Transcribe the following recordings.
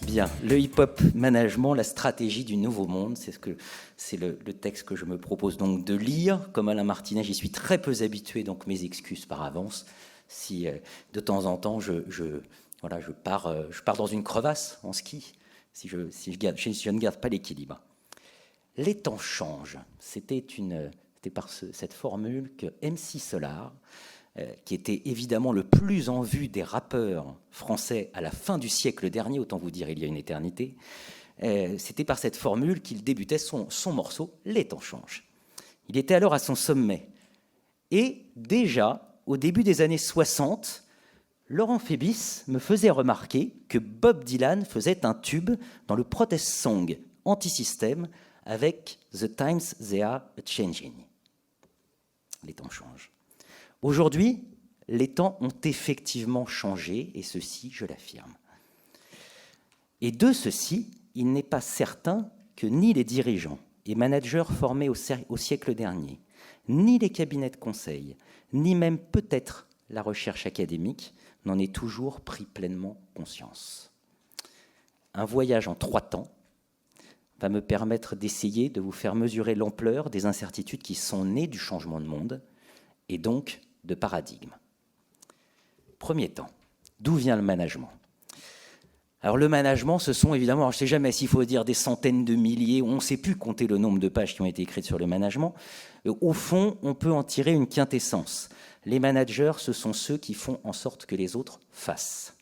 Bien, le hip-hop management, la stratégie du nouveau monde, c'est le texte que je me propose donc de lire. Comme Alain Martinet, j'y suis très peu habitué, donc mes excuses par avance. Si de temps en temps je pars dans une crevasse en ski, si je ne garde pas l'équilibre. Les temps changent. C'était par cette formule que MC Solar, qui était évidemment le plus en vue des rappeurs français à la fin du siècle dernier, autant vous dire il y a une éternité, c'était par cette formule qu'il débutait son morceau « Les temps changent ». Il était alors à son sommet. Et déjà, au début des années 60, Laurent Fébis me faisait remarquer que Bob Dylan faisait un tube dans le protest song anti-système avec « The times they are a-changing ». Les temps changent. Aujourd'hui, les temps ont effectivement changé, et ceci, je l'affirme. Et de ceci, il n'est pas certain que ni les dirigeants et managers formés au siècle dernier, ni les cabinets de conseil, ni même peut-être la recherche académique n'en aient toujours pris pleinement conscience. Un voyage en 3 temps va me permettre d'essayer de vous faire mesurer l'ampleur des incertitudes qui sont nées du changement de monde, et donc de paradigme. Premier temps, d'où vient le management ? Alors le management, ce sont évidemment, alors je ne sais jamais s'il faut dire des centaines de milliers, on ne sait plus compter le nombre de pages qui ont été écrites sur le management. Au fond, on peut en tirer une quintessence. Les managers, ce sont ceux qui font en sorte que les autres fassent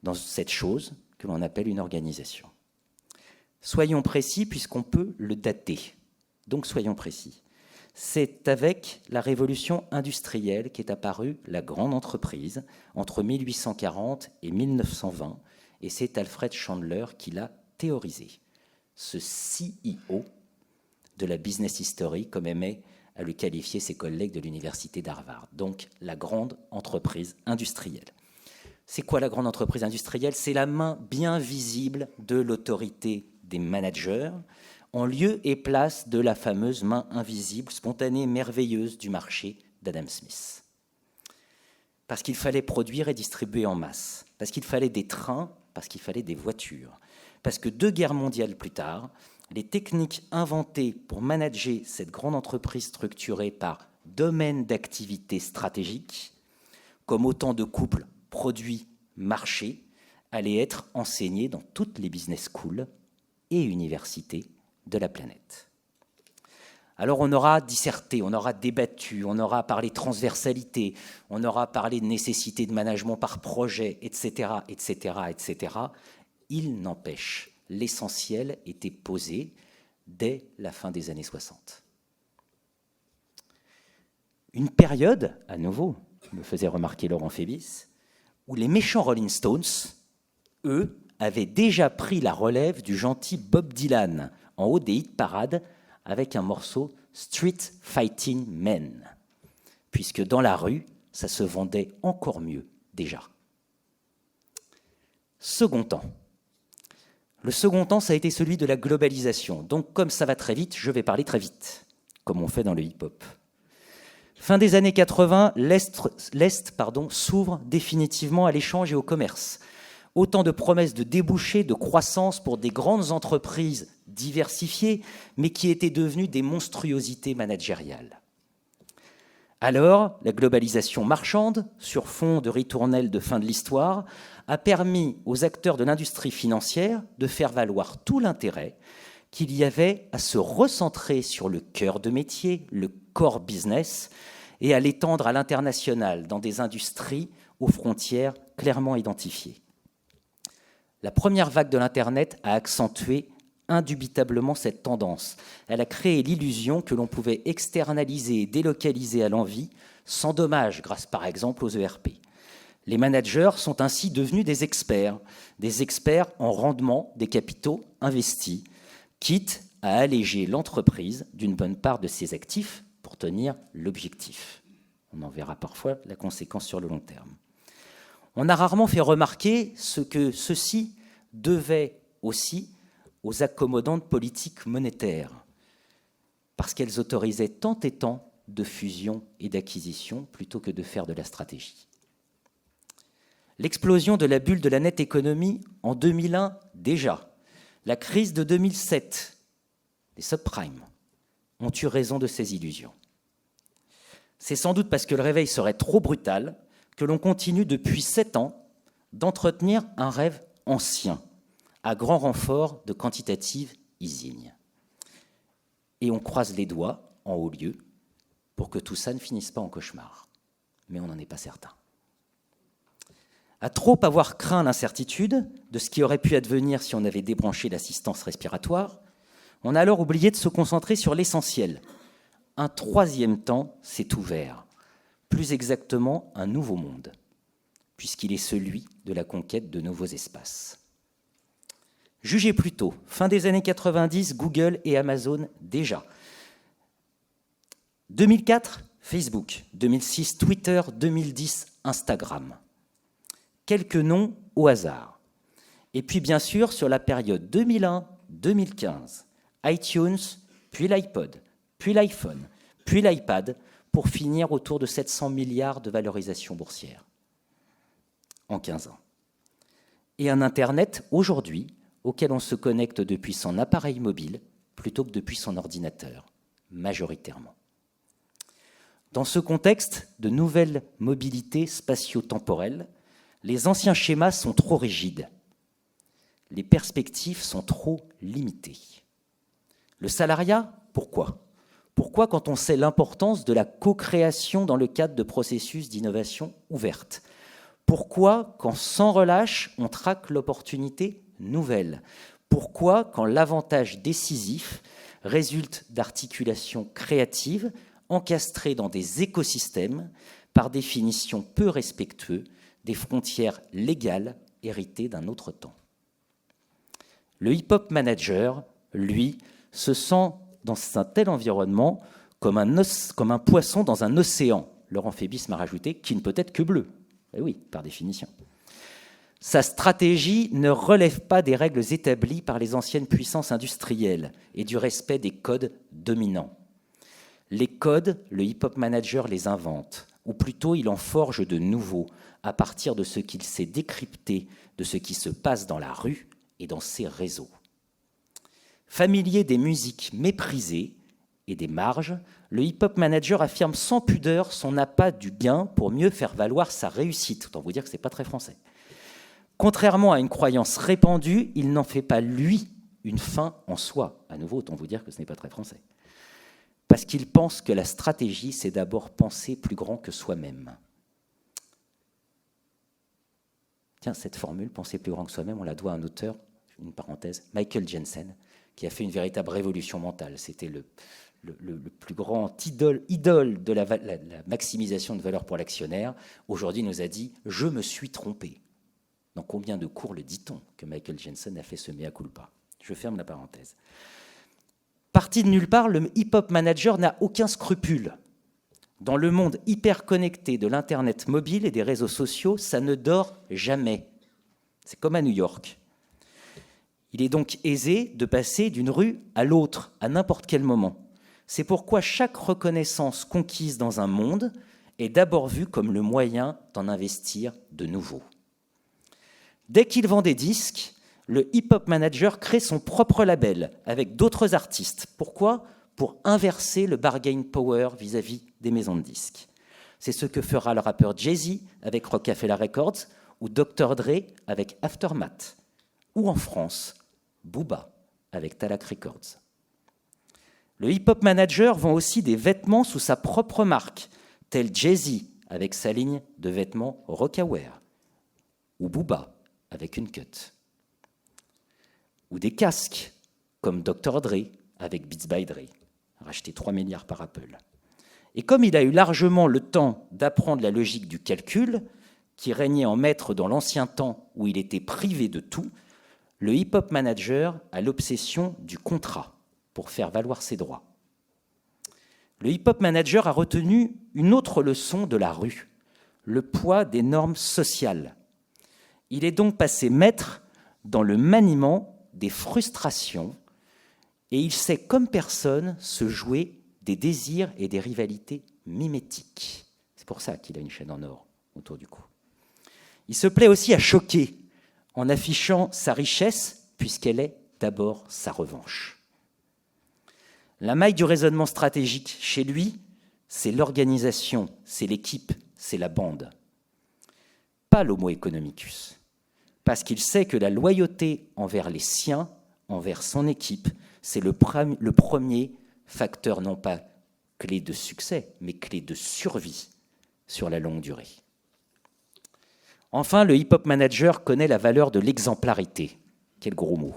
dans cette chose que l'on appelle une organisation. Soyons précis puisqu'on peut le dater. Donc soyons précis. C'est avec la révolution industrielle qu'est apparue la grande entreprise entre 1840 et 1920, et c'est Alfred Chandler qui l'a théorisé. Ce CEO de la business history, comme aimaient à le qualifier ses collègues de l'université d'Harvard. Donc la grande entreprise industrielle. C'est quoi la grande entreprise industrielle ? C'est la main bien visible de l'autorité des managers, en lieu et place de la fameuse main invisible, spontanée, merveilleuse du marché d'Adam Smith. Parce qu'il fallait produire et distribuer en masse, parce qu'il fallait des trains, parce qu'il fallait des voitures, parce que 2 guerres mondiales plus tard, les techniques inventées pour manager cette grande entreprise structurée par domaine d'activité stratégique, comme autant de couples produits-marché, allaient être enseignées dans toutes les business schools et universités de la planète. Alors on aura disserté, on aura débattu, on aura parlé transversalité, on aura parlé de nécessité de management par projet, etc., etc., etc. Il n'empêche, l'essentiel était posé dès la fin des années 60. Une période, à nouveau, me faisait remarquer Laurent Fébis, où les méchants Rolling Stones, eux, avaient déjà pris la relève du gentil Bob Dylan en haut des hit parades avec un morceau Street Fighting Men, puisque dans la rue, ça se vendait encore mieux déjà. Second temps. Le second temps, ça a été celui de la globalisation. Donc, comme ça va très vite, je vais parler très vite, comme on fait dans le hip-hop. Fin des années 80, l'Est s'ouvre définitivement à l'échange et au commerce. Autant de promesses de débouchés, de croissance pour des grandes entreprises diversifiées, mais qui étaient devenues des monstruosités managériales. Alors, la globalisation marchande, sur fond de ritournelle de fin de l'histoire, a permis aux acteurs de l'industrie financière de faire valoir tout l'intérêt qu'il y avait à se recentrer sur le cœur de métier, le core business, et à l'étendre à l'international dans des industries aux frontières clairement identifiées. La première vague de l'Internet a accentué indubitablement cette tendance. Elle a créé l'illusion que l'on pouvait externaliser et délocaliser à l'envi, sans dommage, grâce par exemple aux ERP. Les managers sont ainsi devenus des experts en rendement des capitaux investis, quitte à alléger l'entreprise d'une bonne part de ses actifs pour tenir l'objectif. On en verra parfois la conséquence sur le long terme. On a rarement fait remarquer ce que ceci devait aussi aux accommodantes politiques monétaires, parce qu'elles autorisaient tant et tant de fusion et d'acquisition plutôt que de faire de la stratégie. L'explosion de la bulle de la net économie en 2001 déjà, la crise de 2007, les subprimes, ont eu raison de ces illusions. C'est sans doute parce que le réveil serait trop brutal que l'on continue depuis 7 ans d'entretenir un rêve ancien, à grand renfort de quantitative easing. Et on croise les doigts en haut lieu pour que tout ça ne finisse pas en cauchemar. Mais on n'en est pas certain. À trop avoir craint l'incertitude de ce qui aurait pu advenir si on avait débranché l'assistance respiratoire, on a alors oublié de se concentrer sur l'essentiel. Un troisième temps s'est ouvert, plus exactement un nouveau monde, puisqu'il est celui de la conquête de nouveaux espaces. Jugez plutôt, fin des années 90, Google et Amazon déjà. 2004, Facebook. 2006, Twitter. 2010, Instagram. Quelques noms au hasard. Et puis bien sûr, sur la période 2001-2015, iTunes, puis l'iPod, puis l'iPhone, puis l'iPad, pour finir autour de 700 milliards de valorisation boursière en 15 ans. Et un Internet, aujourd'hui, auquel on se connecte depuis son appareil mobile plutôt que depuis son ordinateur, majoritairement. Dans ce contexte de nouvelles mobilités spatio-temporelles, les anciens schémas sont trop rigides. Les perspectives sont trop limitées. Le salariat, pourquoi ? Pourquoi, quand on sait l'importance de la co-création dans le cadre de processus d'innovation ouverte ? Pourquoi, quand sans relâche, on traque l'opportunité nouvelle ? Pourquoi, quand l'avantage décisif résulte d'articulations créatives encastrées dans des écosystèmes, par définition peu respectueux des frontières légales héritées d'un autre temps. Le hip-hop manager, lui, se sent dans un tel environnement comme un poisson dans un océan. Laurent Phébis m'a rajouté, qui ne peut être que bleu. Eh oui, par définition. Sa stratégie ne relève pas des règles établies par les anciennes puissances industrielles et du respect des codes dominants. Les codes, le hip-hop manager les invente, ou plutôt il en forge de nouveaux, à partir de ce qu'il sait décrypter de ce qui se passe dans la rue et dans ses réseaux. Familier des musiques méprisées et des marges, le hip-hop manager affirme sans pudeur son appât du gain pour mieux faire valoir sa réussite. Autant vous dire que ce n'est pas très français. Contrairement à une croyance répandue, il n'en fait pas, lui, une fin en soi. À nouveau, autant vous dire que ce n'est pas très français. Parce qu'il pense que la stratégie, c'est d'abord penser plus grand que soi-même. Tiens, cette formule, penser plus grand que soi-même, on la doit à un auteur, une parenthèse, Michael Jensen, qui a fait une véritable révolution mentale. C'était le plus grand idole de la maximisation de valeur pour l'actionnaire. Aujourd'hui, il nous a dit « Je me suis trompé ». Dans combien de cours le dit-on que Michael Jensen a fait ce mea culpa ? Je ferme la parenthèse. Parti de nulle part, le hip-hop manager n'a aucun scrupule. Dans le monde hyper connecté de l'Internet mobile et des réseaux sociaux, ça ne dort jamais. C'est comme à New York. Il est donc aisé de passer d'une rue à l'autre, à n'importe quel moment. C'est pourquoi chaque reconnaissance conquise dans un monde est d'abord vue comme le moyen d'en investir de nouveau. Dès qu'il vend des disques, le hip-hop manager crée son propre label avec d'autres artistes. Pourquoi ? Pour inverser le bargain power vis-à-vis des maisons de disques. C'est ce que fera le rappeur Jay-Z avec Rockefeller Records ou Dr. Dre avec Aftermath. Ou en France, Booba avec Talak Records. Le hip-hop manager vend aussi des vêtements sous sa propre marque, tel Jay-Z avec sa ligne de vêtements Rocawear, ou Booba avec une cut. Ou des casques, comme Dr. Dre avec Beats by Dre, racheté 3 milliards par Apple. Et comme il a eu largement le temps d'apprendre la logique du calcul, qui régnait en maître dans l'ancien temps où il était privé de tout, le hip-hop manager a l'obsession du contrat pour faire valoir ses droits. Le hip-hop manager a retenu une autre leçon de la rue, le poids des normes sociales. Il est donc passé maître dans le maniement des frustrations et il sait comme personne se jouer des désirs et des rivalités mimétiques. C'est pour ça qu'il a une chaîne en or autour du cou. Il se plaît aussi à choquer en affichant sa richesse, puisqu'elle est d'abord sa revanche. La maille du raisonnement stratégique chez lui, c'est l'organisation, c'est l'équipe, c'est la bande. Pas l'homo economicus, parce qu'il sait que la loyauté envers les siens, envers son équipe, c'est le premier facteur non pas clé de succès, mais clé de survie sur la longue durée. Enfin, le hip-hop manager connaît la valeur de l'exemplarité. Quel gros mot.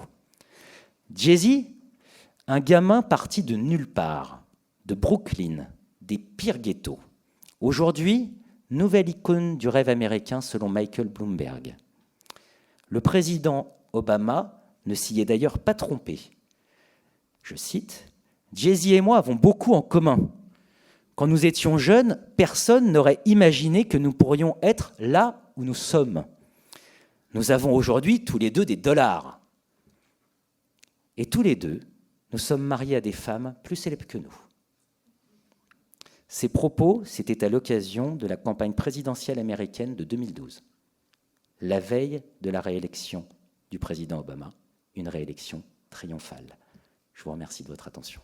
Jay-Z, un gamin parti de nulle part, de Brooklyn, des pires ghettos. Aujourd'hui, nouvelle icône du rêve américain selon Michael Bloomberg. Le président Obama ne s'y est d'ailleurs pas trompé. Je cite, « Jay-Z et moi avons beaucoup en commun. Quand nous étions jeunes, personne n'aurait imaginé que nous pourrions être là où nous sommes. Nous avons aujourd'hui tous les deux des dollars. Et tous les deux, nous sommes mariés à des femmes plus célèbres que nous. » Ces propos, c'était à l'occasion de la campagne présidentielle américaine de 2012, la veille de la réélection du président Obama, une réélection triomphale. Je vous remercie de votre attention.